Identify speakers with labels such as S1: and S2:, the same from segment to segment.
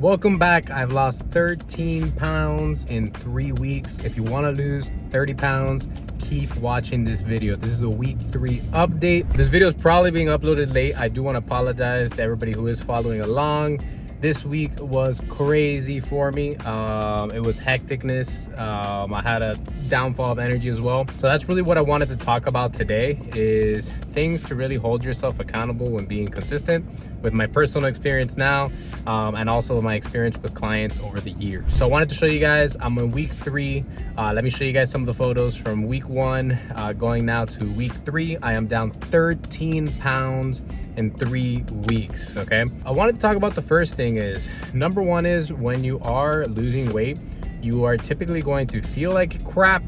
S1: Welcome back. I've lost 13 pounds in 3 weeks. If you want to lose 30 pounds, keep watching this video. This is a week 3 update. This video is probably being uploaded late. I do want to apologize to everybody who is following along. This week was crazy for me. It was hecticness. I had a downfall of energy as well. So that's really what I wanted to talk about today, is things to really hold yourself accountable when being consistent, with my personal experience now, and also my experience with clients over the years. So I wanted to show you guys, I'm in week 3. Let me show you guys some of the photos from week 1 going now to week 3. I am down 13 pounds in 3 weeks. Okay, I wanted to talk about the first thing is, number one is, when you are losing weight, you are typically going to feel like crap,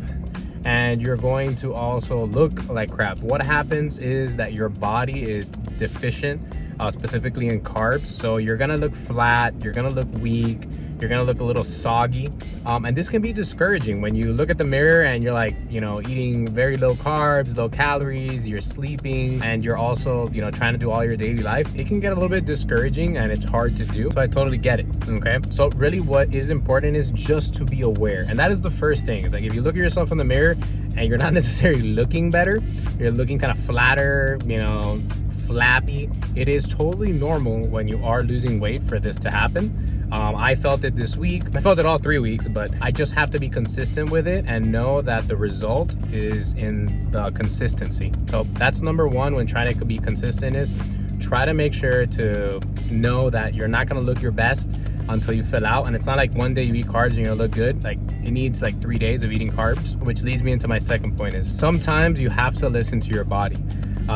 S1: and you're going to also look like crap. What happens is that your body is deficient, specifically in carbs. So you're gonna look flat, you're gonna look weak, you're gonna look a little soggy, and this can be discouraging when you look at the mirror and you're like, eating very low carbs, low calories, you're sleeping, and you're also, trying to do all your daily life. It can get a little bit discouraging and it's hard to do. So I totally get it. Okay, so really what is important is just to be aware, and that is the first thing. Is like, if you look at yourself in the mirror and you're not necessarily looking better, you're looking kind of flatter, flappy, it is totally normal when you are losing weight for this to happen. I felt it this week. I felt it all 3 weeks, but I just have to be consistent with it and know that the result is in the consistency. So that's number one when trying to be consistent, is try to make sure to know that you're not going to look your best until you fill out. And it's not like one day you eat carbs and you're gonna look good. Like, it needs like 3 days of eating carbs, which leads me into my second point, is sometimes you have to listen to your body.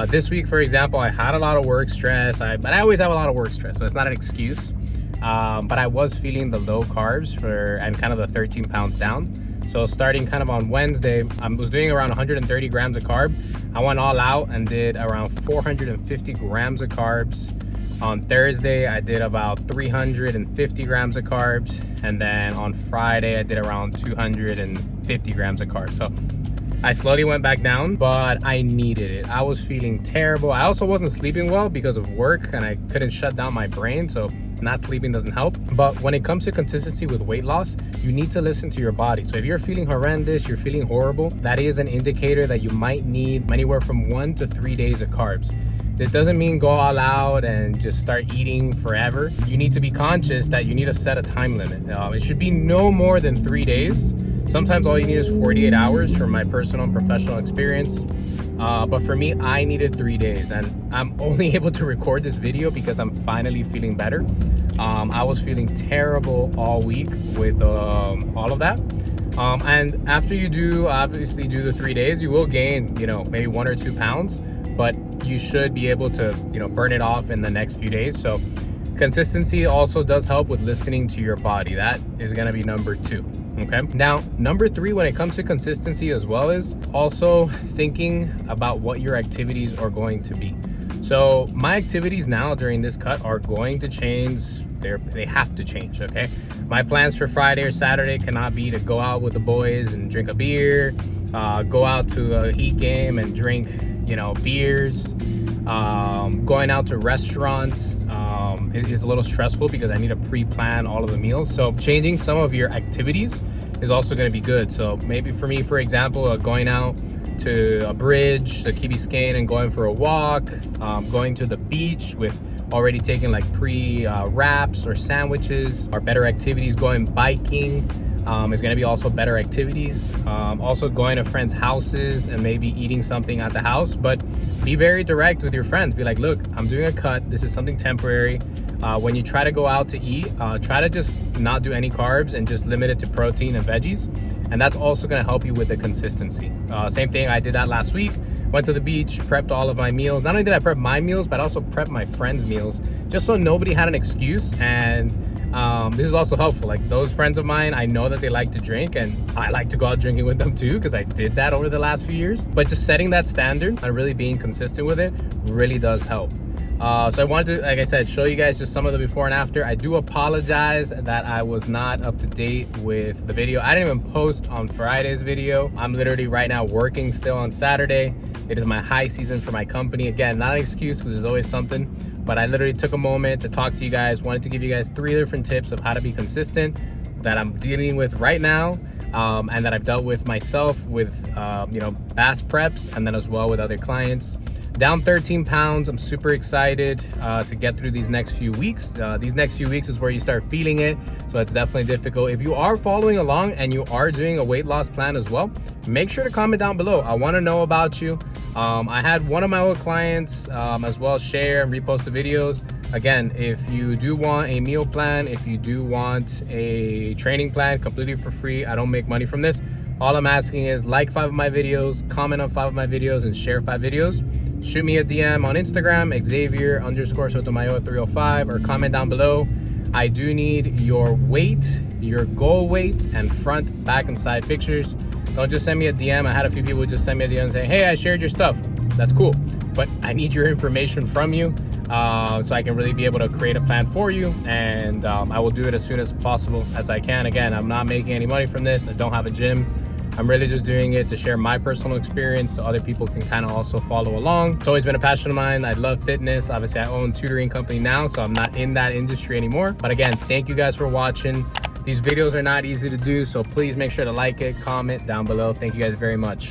S1: This week, for example, I had a lot of work stress, but I always have a lot of work stress, so it's not an excuse. But I was feeling the low carbs and kind of the 13 pounds down. So starting kind of on Wednesday, I was doing around 130 grams of carb. I went all out and did around 450 grams of carbs. On Thursday, I did about 350 grams of carbs. And then on Friday, I did around 250 grams of carbs. So I slowly went back down, but I needed it. I was feeling terrible. I also wasn't sleeping well because of work, and I couldn't shut down my brain. So not sleeping doesn't help. But when it comes to consistency with weight loss, you need to listen to your body. So if you're feeling horrendous, you're feeling horrible, that is an indicator that you might need anywhere from 1 to 3 days of carbs. This doesn't mean go all out and just start eating forever. You need to be conscious that you need to set a time limit. It should be no more than 3 days. Sometimes all you need is 48 hours from my personal and professional experience. But for me, I needed 3 days, and I'm only able to record this video because I'm finally feeling better. I was feeling terrible all week with all of that. And after you obviously do the 3 days, you will gain, maybe 1 or 2 pounds, but you should be able to, burn it off in the next few days. So consistency also does help with listening to your body. That is going to be number 2. Okay, now number 3 when it comes to consistency as well, is also thinking about what your activities are going to be. So my activities now during this cut are going to change. They have to change. Okay, my plans for Friday or Saturday cannot be to go out with the boys and drink a beer, go out to a Heat game and drink beers. Going out to restaurants is a little stressful because I need to pre-plan all of the meals. So changing some of your activities is also going to be good. So maybe for me, for example, going out to a bridge, to Key Biscayne, and going for a walk, going to the beach with already taking like wraps or sandwiches, are better activities. Going biking is going to be also better activities. Also going to friends' houses and maybe eating something at the house, but be very direct with your friends. Be like, look, I'm doing a cut. This is something temporary. When you try to go out to eat, try to just not do any carbs and just limit it to protein and veggies. And that's also going to help you with the consistency. Same thing, I did that last week. Went to the beach, prepped all of my meals. Not only did I prep my meals, but I also prepped my friends' meals, just so nobody had an excuse. And this is also helpful. Like, those friends of mine, I know that they like to drink, and I like to go out drinking with them too, because I did that over the last few years. But just setting that standard and really being consistent with it really does help. So I wanted to, like I said, show you guys just some of the before and after. I do apologize that I was not up to date with the video. I didn't even post on Friday's video. I'm literally right now working still on Saturday. It is my high season for my company. Again, not an excuse, because there's always something. but I literally took a moment to talk to you guys. Wanted to give you guys 3 different tips of how to be consistent that I'm dealing with right now, and that I've dealt with myself with you know, bass preps, and then as well with other clients. Down 13 pounds. I'm super excited to get through these next few weeks. These next few weeks is where you start feeling it, so it's definitely difficult. If you are following along and you are doing a weight loss plan as well, make sure to comment down below. I want to know about you. I had one of my old clients as well share and repost the videos. Again, if you do want a meal plan, if you do want a training plan completely for free, I don't make money from this. All I'm asking is like 5 of my videos, comment on 5 of my videos, and share 5 videos. Shoot me a DM on Instagram, Xavier_Sotomayor 305, or comment down below. I do need your weight, your goal weight, and front, back, and side pictures. Don't just send me a DM. I had a few people just send me a DM and say, hey, I shared your stuff. That's cool, but I need your information from you so I can really be able to create a plan for you, and I will do it as soon as possible as I can. Again, I'm not making any money from this. I don't have a gym. I'm really just doing it to share my personal experience so other people can kind of also follow along. It's always been a passion of mine. I love fitness. Obviously, I own a tutoring company now, so I'm not in that industry anymore. But again, thank you guys for watching. These videos are not easy to do, so please make sure to like it, comment down below. Thank you guys very much.